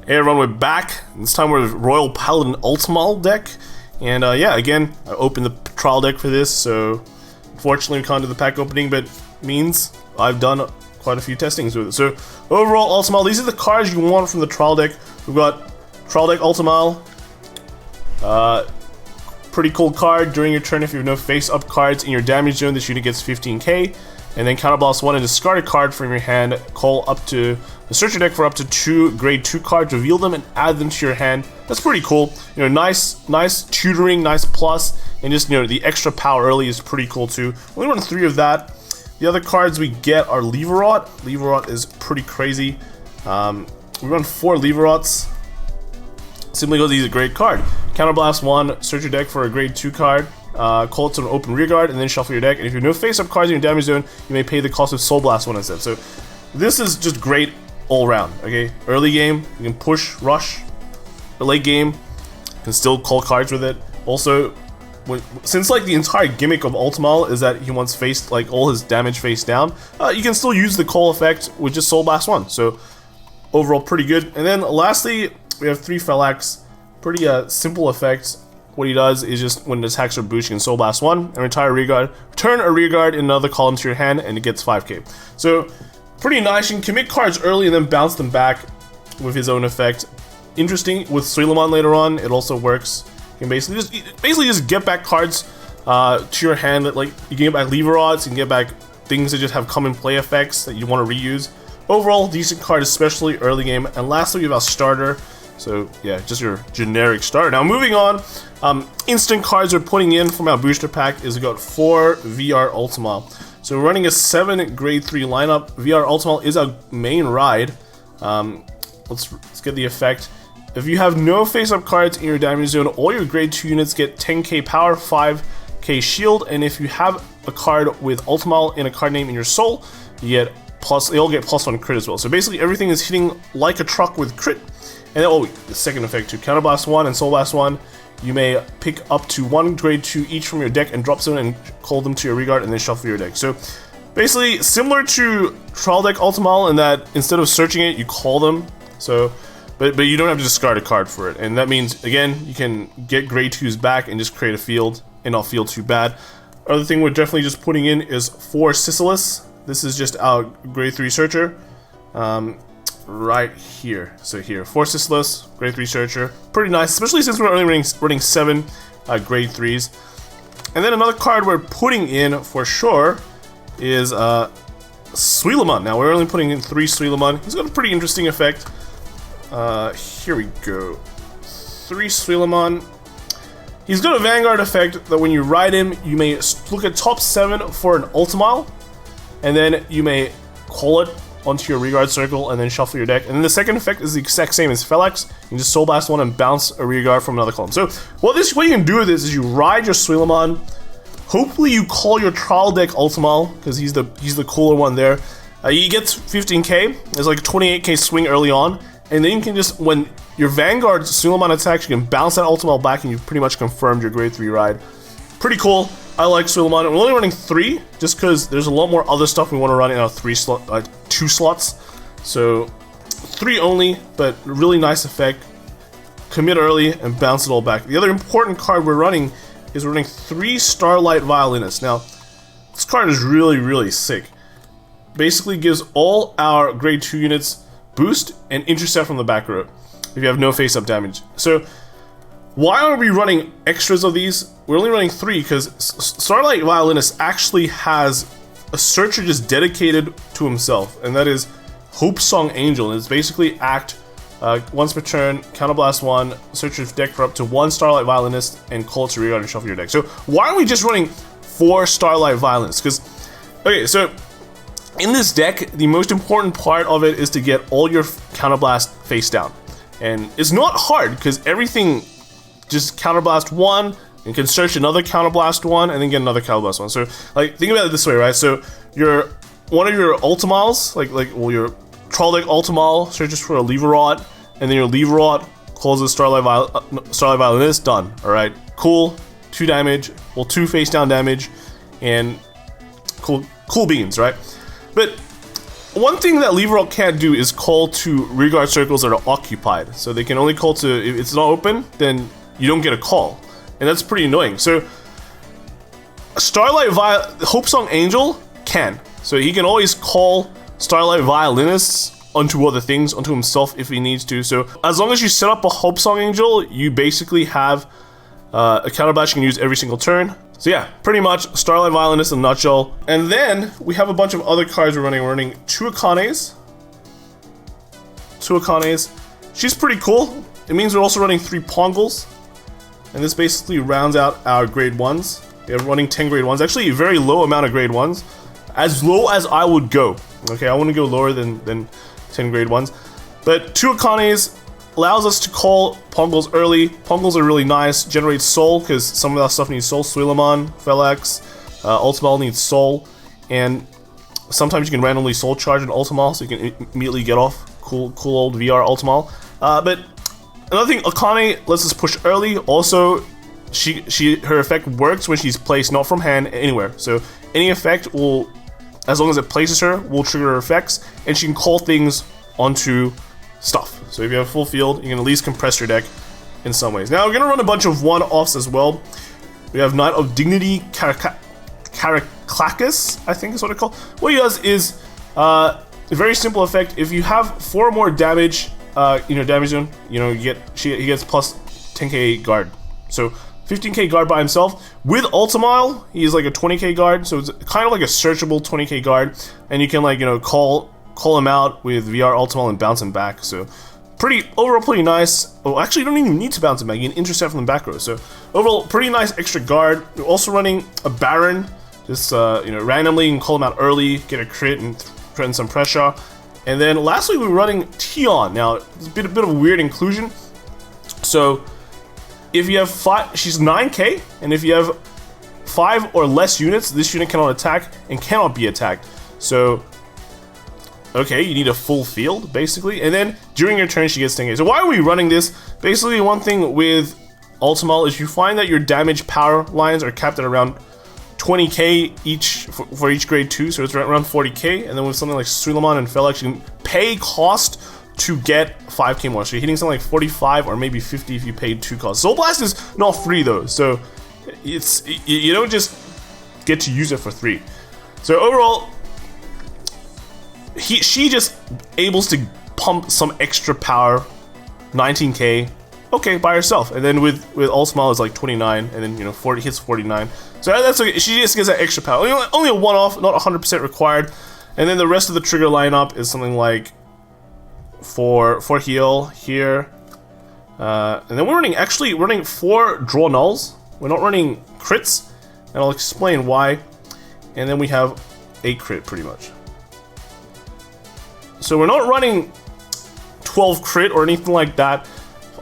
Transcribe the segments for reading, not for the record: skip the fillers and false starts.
Hey everyone, we're back. This time we're with Royal Paladin Altmile deck. And yeah, again, I opened the trial deck for this, so unfortunately we can't do the pack opening, but means I've done quite a few testings with it. So overall, Altmile, these are the cards you want from the trial deck. We've got trial deck Altmile. Pretty cool card. During your turn, if you have no face-up cards in your damage zone, this unit gets 15k. And then counterblast 1 and discard a card from your hand. Call up to the search your deck for up to 2 grade 2 cards, reveal them and add them to your hand. That's pretty cool. You know, nice tutoring, nice plus, and just, you know, the extra power early is pretty cool too. We only run 3 of that. The other cards we get are Leverot. Leverot is pretty crazy. We run 4 Leverots. Simply because he's a great card. Counterblast 1, search your deck for a grade 2 card. Call it to an open rearguard and then shuffle your deck, and if you have no face-up cards in your damage zone, you may pay the cost of Soul Blast 1 instead. So this is just great all around, okay? Early game, you can push, rush. The late game, you can still call cards with it. Also, since like the entire gimmick of Altmile is that he wants all his damage face down, you can still use the call effect with just Soul Blast 1. So overall pretty good. And then lastly, we have 3 Fellax. Pretty simple effect. What he does is just when the attacks are boosted, you can Soul Blast 1 and retire a rearguard. Turn a rearguard in another column to your hand and it gets 5k. So pretty nice. You can commit cards early and then bounce them back with his own effect. Interesting with Suleiman later on, it also works. You can basically just get back cards to your hand that, like, you can get back Leverots, you can get back things that just have common play effects that you want to reuse. Overall, decent card, especially early game. And lastly, we have our starter. So yeah, just your generic starter. Now moving on, instant cards we're putting in from our booster pack is we got 4 VR Altmile. So we're running a 7 grade 3 lineup. VR Altmile is our main ride. Let's get the effect. If you have no face-up cards in your damage zone, all your grade 2 units get 10k power, 5k shield, and if you have a card with Altmile in a card name in your soul, you get they all get +1 crit as well. So basically everything is hitting like a truck with crit. And then, the second effect too, Counterblast 1 and Soul Blast 1, you may pick up to 1 grade 2 each from your deck and drop them and call them to your rearguard and then shuffle your deck. So basically similar to trial deck Altmile in that instead of searching it, you call them. So, but you don't have to discard a card for it. And that means, again, you can get grade 2s back and just create a field and not feel too bad. Other thing we're definitely just putting in is 4 Sisyphus. This is just our grade 3 searcher. Right here. So here, 4 Sisyphus, grade 3 searcher. Pretty nice, especially since we're only running 7 grade 3s. And then another card we're putting in for sure is Suleiman. Now we're only putting in 3 Suleiman. He's got a pretty interesting effect. Here we go. 3 Suleiman. He's got a Vanguard effect that when you ride him, you may look at top 7 for an Altmile, and then you may call it onto your rearguard circle and then shuffle your deck. And then the second effect is the exact same as Fellax. You can just Soul Blast 1 and bounce a rearguard from another column. So what you can do with this is you ride your Suleiman. Hopefully you call your trial deck Altmile because he's the cooler one there. He gets 15k. There's like a 28k swing early on, and then you can just, when your Vanguard Suleiman attacks, you can bounce that Altmile back and you've pretty much confirmed your grade 3 ride. Pretty cool. I like Suleiman. We're only running 3 just because there's a lot more other stuff we want to run in our 2 slots. So 3 only, but really nice effect. Commit early and bounce it all back. The other important card we're running is we're running 3 Starlight Violinist. Now, this card is really sick. Basically gives all our grade 2 units boost and intercept from the back row if you have no face-up damage. So why are we running extras of these? We're only running 3 because Starlight Violinist actually has a searcher just dedicated to himself, and that is Hope Song Angel. And it's basically act once per turn, Counterblast 1, search your deck for up to 1 Starlight Violinist, and call it to rearguard and shuffle your deck. So why are we just running 4 Starlight Violinists? Because, okay, so in this deck, the most important part of it is to get all your Counterblast face down. And it's not hard because everything just Counterblast 1 and can search another Counterblast 1 and then get another Counterblast 1. So like, think about it this way, right? So one of your Altmiles, your trial deck Altmile searches for a Leverot, and then your Leverot calls a Starlight Violinist, done. Alright, cool, 2 damage, 2 face down damage, and cool beans, right? But one thing that Leverall can't do is call to rearguard circles that are occupied. So they can only call to, if it's not open, then you don't get a call. And that's pretty annoying. So Hope Song Angel can. So he can always call Starlight Violinists onto other things, onto himself if he needs to. So as long as you set up a Hope Song Angel, you basically have a counterblast you can use every single turn. So yeah, pretty much Starlight Violinist in a nutshell. And then we have a bunch of other cards we're running. We're running two Akanes. She's pretty cool. It means we're also running 3 Pongles. And this basically rounds out our grade 1s. We're running 10 grade 1s. Actually, a very low amount of grade 1s. As low as I would go. Okay, I wouldn't go lower than 10 grade 1s. But 2 Akanes allows us to call Pongles early. Pongles are really nice. Generate Soul, because some of that stuff needs Soul. Suilamon, Felix, Altmile needs Soul. And sometimes you can randomly Soul charge an Altmile, so you can immediately get off. Cool old VR Altmile. But another thing, Akane lets us push early. Also, her effect works when she's placed not from hand, anywhere. So any effect will, as long as it places her, will trigger her effects, and she can call things onto stuff. So if you have full field, you can at least compress your deck in some ways. Now we're gonna run a bunch of one-offs as well. We have Knight of Dignity, Caraklakis, I think is what it's called. What he does is a very simple effect. If you have 4 more damage in your damage zone, he gets plus 10k guard. So 15k guard by himself. With Altmile, he's like a 20k guard, so it's kind of like a searchable 20k guard, and you can call him out with VR Altmile and bounce him back. So overall pretty nice. Oh, actually you don't even need to bounce him back, you can intercept from the back row. So overall pretty nice extra guard. We're also running a Baron, just randomly you can call him out early, get a crit and threaten some pressure. And then lastly we're running Tion. Now it's a bit of a weird inclusion. So if you have 5, she's 9k, and if you have 5 or less units, this unit cannot attack and cannot be attacked. So okay, you need a full field, basically. And then, during your turn, she gets 10k. So why are we running this? Basically, one thing with Altmile is you find that your damage power lines are capped at around 20k each for each grade 2, so it's around 40k. And then with something like Suilamon and Felix, you can pay cost to get 5k more. So you're hitting something like 45 or maybe 50 if you paid 2 costs. Soul Blast is not free, though, so you don't just get to use it for 3. So overall, she just able to pump some extra power, 19k, okay, by herself. And then with Altmile is like 29, and then 40 hits 49. So that's okay. She just gets that extra power. Only a one-off, not 100% required. And then the rest of the trigger lineup is something like for heal here, and then we're running 4 draw nulls. We're not running crits, and I'll explain why. And then we have a crit pretty much. So we're not running 12 crit or anything like that.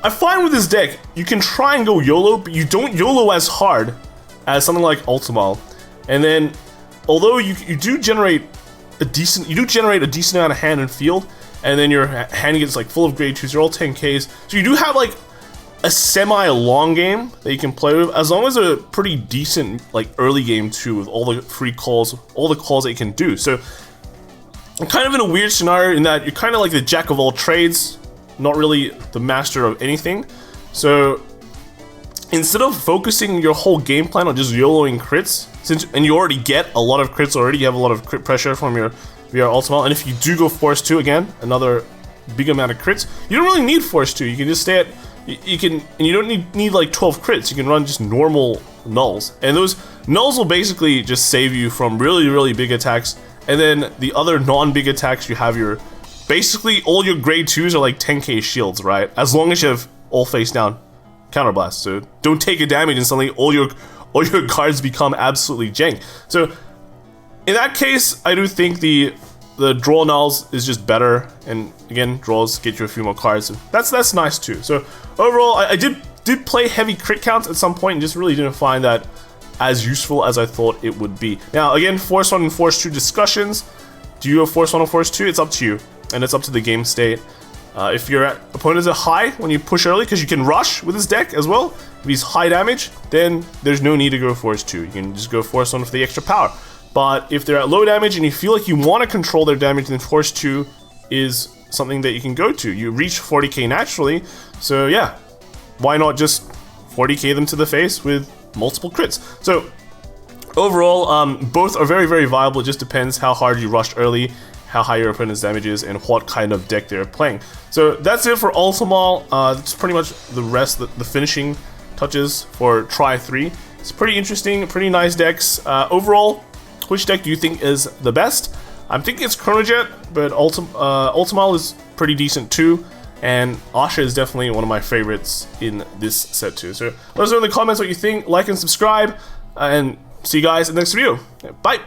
I find with this deck, you can try and go YOLO, but you don't YOLO as hard as something like Altmile. And then, although you do generate a decent amount of hand and field, and then your hand gets like full of grade 2s, they're all 10ks. So you do have like a semi-long game that you can play with, as long as a pretty decent like early game too, with all the free calls, all the calls that you can do. So I'm kind of in a weird scenario in that you're kind of like the jack of all trades, not really the master of anything. So instead of focusing your whole game plan on just YOLOing crits, and you already get a lot of crits already, you have a lot of crit pressure from your VR Altmile, and if you do go Force 2 again, another big amount of crits, you don't really need Force 2. You can just stay at, and you don't need like 12 crits. You can run just normal nulls, and those nulls will basically just save you from really big attacks. And then the other non-big attacks, you have basically all your grade 2s are like 10k shields, right? As long as you have all face down counterblast, so don't take a damage and suddenly all your cards become absolutely jank. So in that case, I do think the draw nulls is just better, and again, draws get you a few more cards. So that's nice too. So overall, I did play heavy crit counts at some point and just really didn't find that as useful as I thought it would be. Now again, Force 1 and Force 2 discussions. Do you have Force 1 or Force 2? It's up to you, and it's up to the game state. If your opponents are high when you push early, because you can rush with this deck as well, if he's high damage, then there's no need to go Force 2. You can just go Force 1 for the extra power. But if they're at low damage and you feel like you want to control their damage, then Force 2 is something that you can go to. You reach 40k naturally, so yeah, why not just 40k them to the face with multiple crits? So overall, both are very, very viable. It just depends how hard you rushed early, how high your opponent's damage is, and what kind of deck they're playing. So that's it for Altmile. That's pretty much the rest, the finishing touches for Try 3. It's pretty interesting, pretty nice decks. Overall, which deck do you think is the best? I'm thinking it's Chronojet, but Altmile is pretty decent too, and Asha is definitely one of my favorites in this set too. So let us know in the comments what you think, like and subscribe, and see you guys in the next video. Bye!